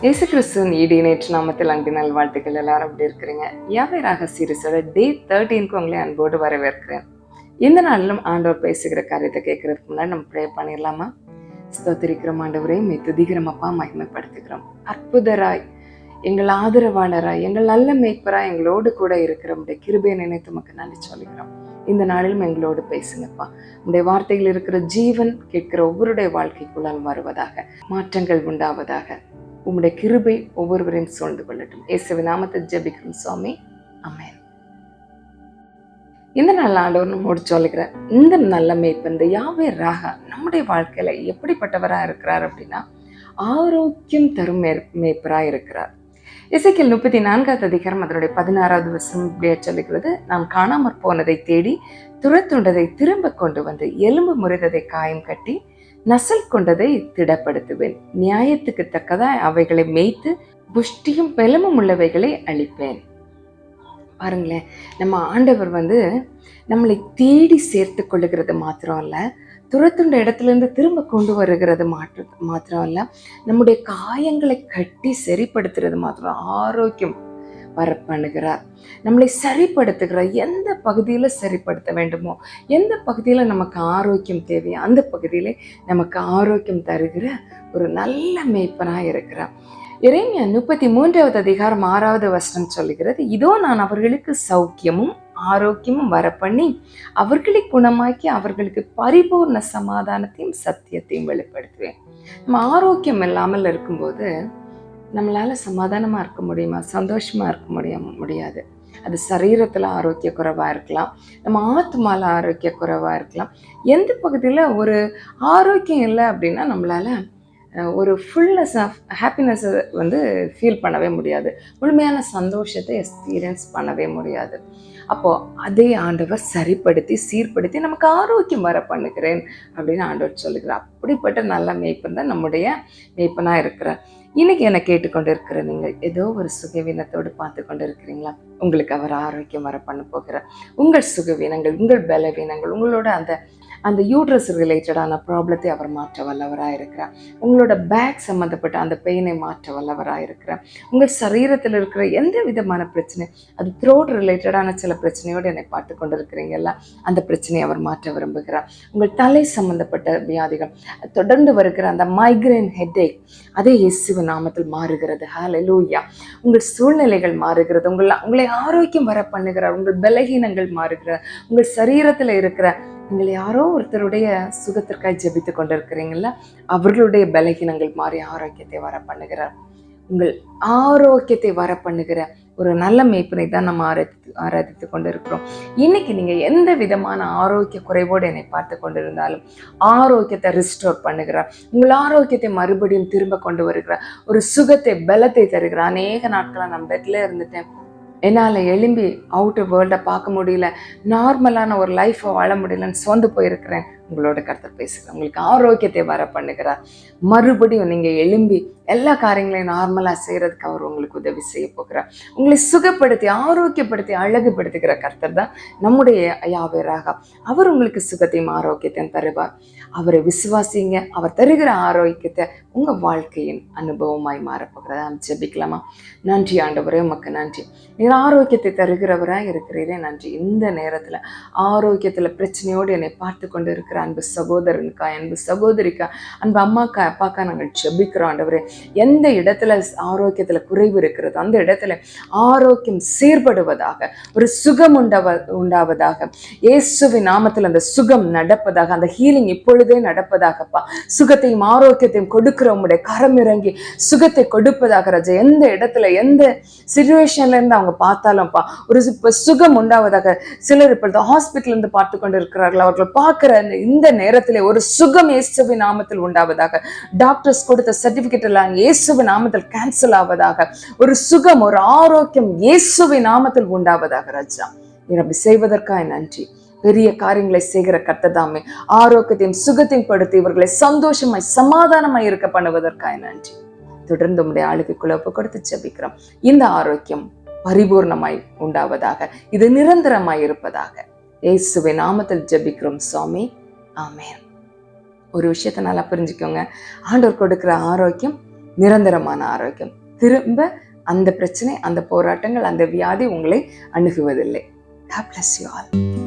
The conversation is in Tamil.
இயேசு கிறிஸ்துவின் ஈடு நேற்று நாமத்தில் அன்பின் நல்வாழ்த்துக்கள். எல்லாரும் எப்படி இருக்கிறீங்க? யாவே ராக சீரிஸோட டே 13க்கு உங்களை அன்போடு வரவேற்கிறேன். இந்த நாளிலும் ஆண்டவர் பேசுகிற காரியத்தை கேட்கறதுக்கு முன்னாடி நம்ம ப்ரே பண்ணிடலாமா? ஸ்தோத்திரிக்கிறோம் ஆண்டவரே, மே துதிக்கிறோம் அப்பா, மகிமைப்படுத்துகிறோம். அற்புதராய், எங்கள் ஆதரவாளராய், எங்கள் நல்ல மேய்ப்பராய் எங்களோடு கூட இருக்கிற உடைய கிருபையை நினைத்து நமக்கு நன்றி சொல்லிக்கிறோம். இந்த நாளிலும் எங்களோடு பேசுங்கப்பா. உடைய வார்த்தைகள் இருக்கிற ஜீவன் கேட்கிற ஒவ்வொருடைய வாழ்க்கைக்குள்ளால் வருவதாக, மாற்றங்கள் உண்டாவதாக. உம்முடைய கிருபை ஒவ்வொருவரையும் சூழ்ந்து கொள்ளட்டும். இயேசுவின் நாமத்தில் ஜெபிக்கிறோம் சுவாமி, ஆமென். இந்த நல்ல ஆண்டவர் நம்மோடு சொல்லுகிற இந்த நல்ல மேய்ப்பன், இந்த யாவே ராகா நம்முடைய வாழ்க்கையில எப்படிப்பட்டவரா இருக்கிறார் அப்படின்னா, ஆரோக்கியம் தரும் மேய்ப்பரா இருக்கிறார். எசேக்கியேல் 34வது அதிகாரம் அதனுடைய 16வது வசனம் இப்படியே சொல்லுகிறது, நாம் காணாமற் போனதை தேடி துரத்துண்டதை திரும்ப கொண்டு வந்து எலும்பு முறிந்ததை காயம் கட்டி நசல் கொண்டதை திடப்படுத்துவேன். நியாயத்துக்கு தக்கதாய் அவைகளை மேய்த்து புஷ்டியும் பலமும் உள்ளவைகளை அளிப்பேன். பாருங்களேன், நம்ம ஆண்டவர் நம்மளை தேடி சேர்த்து கொள்ளுகிறது மாத்திரம் இல்ல, துரத்துண்ட இடத்துல இருந்து திரும்ப கொண்டு வருகிறது மாத்திரம் இல்ல, நம்முடைய காயங்களை கட்டி சரிப்படுத்துறது மாத்திரம், ஆரோக்கியம் வர பண்ணுகிறார். நம்மளை சரிப்படுத்துகிறார். எந்த பகுதியில் சரிப்படுத்த வேண்டுமோ, எந்த பகுதியில் நமக்கு ஆரோக்கியம் தேவையோ அந்த பகுதியிலே நமக்கு ஆரோக்கியம் தருகிற ஒரு நல்ல மேய்ப்பனாக இருக்கிறார். எரேமியா 33வது அதிகாரம் 6வது வசனம் சொல்லுகிறது, இதோ நான் அவர்களுக்கு சௌக்கியமும் ஆரோக்கியமும் வர பண்ணி அவர்களை குணமாக்கி அவர்களுக்கு பரிபூர்ண சமாதானத்தையும் சத்தியத்தையும் வெளிப்படுத்துவேன். நம்ம ஆரோக்கியம் இல்லாமல் இருக்கும்போது நம்மளால சமாதானமா இருக்க முடியுமா? சந்தோஷமா இருக்க முடியாது. அது சரீரத்துல ஆரோக்கிய குறைவா இருக்கலாம், நம்ம ஆத்மால ஆரோக்கிய குறைவா இருக்கலாம். எந்த பகுதியில ஒரு ஆரோக்கியம் இல்லை அப்படின்னா நம்மளால ஒரு ஃபுல்னஸ் ஆஃப் ஹாப்பினஸ் ஃபீல் பண்ணவே முடியாது, முழுமையான சந்தோஷத்தை எக்ஸ்பீரியன்ஸ் பண்ணவே முடியாது. அப்போ அதே ஆண்டவர் சரிப்படுத்தி சீர்படுத்தி நமக்கு ஆரோக்கியம் வர பண்ணுகிறேன் அப்படின்னு ஆண்டவர் சொல்லுகிறார். அப்படிப்பட்ட நல்ல மேய்ப்பன் தான் நம்முடைய மேய்ப்பனா இருக்கிறார். இன்னைக்கு என்னை கேட்டுக்கொண்டு இருக்கிற நீங்கள் ஏதோ ஒரு சுகவீனத்தோடு பார்த்து கொண்டு இருக்கிறீங்களா? உங்களுக்கு அவர் ஆரோக்கியம் வர பண்ண போகிறார். உங்கள் சுகவீனங்கள், உங்கள் பலவீனங்கள், உங்களோட அந்த யூட்ரஸ் ரிலேட்டடான ப்ராப்ளத்தை அவர் மாற்ற வல்லவராக இருக்கிறார். உங்களோட பேக் சம்மந்தப்பட்ட அந்த பெயினை மாற்ற வல்லவராக இருக்கிறார். உங்கள் சரீரத்தில் இருக்கிற எந்த விதமான பிரச்சனை, அது த்ரோட் ரிலேட்டடான சில பிரச்சனையோடு என்னை பார்த்து கொண்டு இருக்கிறீங்களா, அந்த பிரச்சனையை அவர் மாற்ற விரும்புகிறார். உங்கள் தலை சம்பந்தப்பட்ட வியாதிகள், தொடர்ந்து வருகிற அந்த மைக்ரைன் ஹெட்டேக், அதே இயேசுவின் நாமத்தில் மாறுகிறது. ஹல்லேலூயா. உங்கள் சூழ்நிலைகள் மாறுகிறது. உங்களை ஆரோக்கியம் வர பண்ணுகிறார். உங்கள் பலகீனங்கள் மாறுகிறார். உங்கள் சரீரத்தில் இருக்கிற நீங்கள் யாரோ ஒருத்தருடைய சுகத்திற்காக ஜெபித்து கொண்டிருக்கிறீங்களா, அவர்களுடைய பலகீனங்கள் மாறி ஆரோக்கியத்தை வர பண்ணுகிறார். உங்கள் ஆரோக்கியத்தை வர பண்ணுகிற ஒரு நல்ல மேய்ப்பனை தான் நம்ம ஆராதித்து கொண்டு இருக்கிறோம். இன்னைக்கு நீங்க எந்த விதமான ஆரோக்கிய குறைவோடு என்னை பார்த்து கொண்டிருந்தாலும் ஆரோக்கியத்தை ரிஸ்டோர் பண்ணுகிறார். உங்கள் ஆரோக்கியத்தை மறுபடியும் திரும்ப கொண்டு வருகிறார். ஒரு சுகத்தை, பலத்தை தருகிறார். அநேக நாட்களா நான் பெட்ல இருந்துட்டேன், என்னால் எழும்பி அவுட்டர் வேர்ல்டை பார்க்க முடியல, நார்மலான ஒரு லைஃப்பை வாழ முடியலன்னு சோர்ந்து போயிருக்கிறேன். உங்களோட கர்த்தர் பேசுகிறேன். உங்களுக்கு ஆரோக்கியத்தை வர பண்ணுகிறார். மறுபடியும் நீங்கள் எழும்பி எல்லா காரியங்களையும் நார்மலாக செய்கிறதுக்கு அவர் உங்களுக்கு உதவி செய்ய போகிறார். உங்களை சுகப்படுத்தி ஆரோக்கியப்படுத்தி அழகுபடுத்துகிற கர்த்தர் தான் நம்முடைய யாவே ராகா. அவர் உங்களுக்கு சுகத்தையும் ஆரோக்கியத்தையும் தருவார். அவரை விசுவாசிங்க. அவர் தருகிற ஆரோக்கியத்தை உங்கள் வாழ்க்கையின் அனுபவமாய் மாறப்போகிறதா? ஜெபிக்கலாமா? நன்றி ஆண்டவரே, உமக்கு நன்றி. நீர் ஆரோக்கியத்தை தருகிறவராக இருக்கிறீரே, நன்றி. இந்த நேரத்தில் ஆரோக்கியத்தில் பிரச்சனையோடு என்னை பார்த்து கொண்டு இருக்கிற அன்பு சகோதரனுக்கா, அன்பு சகோதரிக்கா, அன்பு அம்மாக்கா, அப்பாக்கா நாங்கள் ஜெபிக்கிறோம் ஆண்டவரே. எந்த இடத்துல ஆரோக்கியத்துல குறைவு இருக்கிறது அந்த இடத்துல ஆரோக்கியம் சீர்படுவதாக, ஒரு சுகம் உண்டாவதாக. இயேசுவின் நாமத்தில் அந்த சுகம் நடப்பதாக, அந்த ஹீலிங் இப்பொழுதே நடப்பதாகப்பா. சுகத்தையும் ஆரோக்கியத்தையும் கொடுக்கிற உங்களுடைய கரம் இறங்கி சுகத்தை கொடுப்பதாக ராஜா. எந்த இடத்துல எந்த சிச்சுவேஷன்ல இருந்து அவங்க பார்த்தாலும்ப்பா ஒரு சுகம் உண்டாவதாக. சிலர் இப்பொழுது ஹாஸ்பிட்டல் இருந்து பார்த்து கொண்டு இருக்கிறார்கள். அவர்கள் பார்க்கிற இந்த நேரத்திலே ஒரு சுகம் இயேசுவின் நாமத்தில் உண்டாவதாக. டாக்டர்ஸ் கொடுத்த சர்டிபிகேட் எல்லாம் இயேசுவின் நாமத்தில் கேன்சல் ஆவதாக. ஒரு சுகம், ஒரு ஆரோக்கியம் இயேசுவின் நாமத்தில் உண்டாவதாக ராஜா. நீர் அப்படி செய்வதற்காக நன்றி. பெரிய காரியங்களை செய்கிற கர்த்ததாமே, ஆரோக்கியத்தையும் சுகத்தையும் படுத்தி இவர்களை சந்தோஷமாய் சமாதானமாய் இருக்க பண்ணுவதற்காக நன்றி. தொடர்ந்து உம்முடைய ஆளுகைக்குள்ள ஒப்பு கொடுத்து ஜெபிக்கிறோம். இந்த ஆரோக்கியம் பரிபூர்ணமாய் உண்டாவதாக, இது நிரந்தரமாய் இருப்பதாக. இயேசுவின் நாமத்தில் ஜெபிக்கிறோம் சுவாமி, ஆமென். ஒரு விஷயத்தை நல்லா புரிஞ்சுக்கோங்க. ஆண்டவர் கொடுக்கிற ஆரோக்கியம் நிரந்தரமான ஆரோக்கியம். திரும்ப அந்த பிரச்சனை, அந்த போராட்டங்கள், அந்த வியாதி உங்களை அணுகுவதில்லை. God bless you all.